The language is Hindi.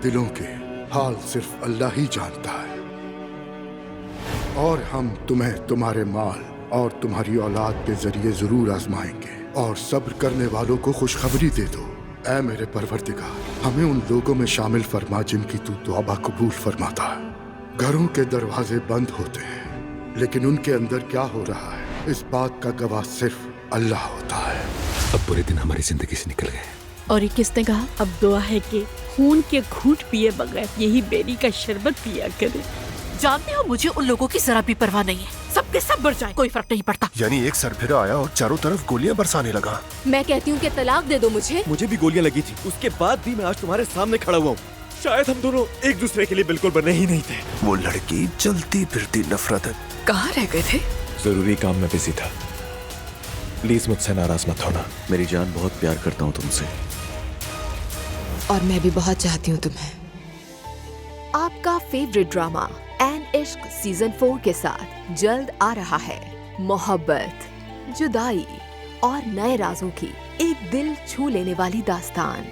दिलों के हाल सिर्फ अल्लाह ही जानता है। और हम तुम्हें तुम्हारे माल और तुम्हारी औलाद के जरिए जरूर आजमाएंगे, और सब्र करने वालों को खुशखबरी दे दो। ऐ मेरे परवरदिगार, हमें उन लोगों में शामिल फरमा जिनकी तू तौबा कबूल फरमाता है। घरों के दरवाजे बंद होते हैं, लेकिन उनके अंदर क्या हो रहा है इस बात का गवाह सिर्फ अल्लाह होता है। अब बुरे दिन हमारी जिंदगी से निकल गए। और ये किसने कहा? अब दुआ है कि खून के घूंट पिए बगैर यही बेरी का शरबत पिया करे। जानते हो, मुझे उन लोगों की जरा भी परवाह नहीं है। सबके सब मर जाए, कोई फर्क नहीं पड़ता। यानी एक सरफिरा आया और चारों तरफ गोलियां बरसाने लगा। मैं कहती हूँ कि तलाक दे दो मुझे। मुझे भी गोलियां लगी थी, उसके बाद भी मैं आज तुम्हारे सामने खड़ा हुआ हूँ। शायद हम दोनों एक दूसरे के लिए बिल्कुल बने ही नहीं थे। वो लड़की जलती फिरती नफरत है। कहाँ रह गए थे? जरूरी काम में बिजी था। प्लीज मुझसे नाराज मत होना। मेरी जान, बहुत प्यार करता हूँ तुमसे। और मैं भी बहुत चाहती हूँ तुम्हें। आपका फेवरेट ड्रामा एन इश्क सीजन 4 के साथ जल्द आ रहा है। मोहब्बत, जुदाई और नए राजों की एक दिल छू लेने वाली दास्तान।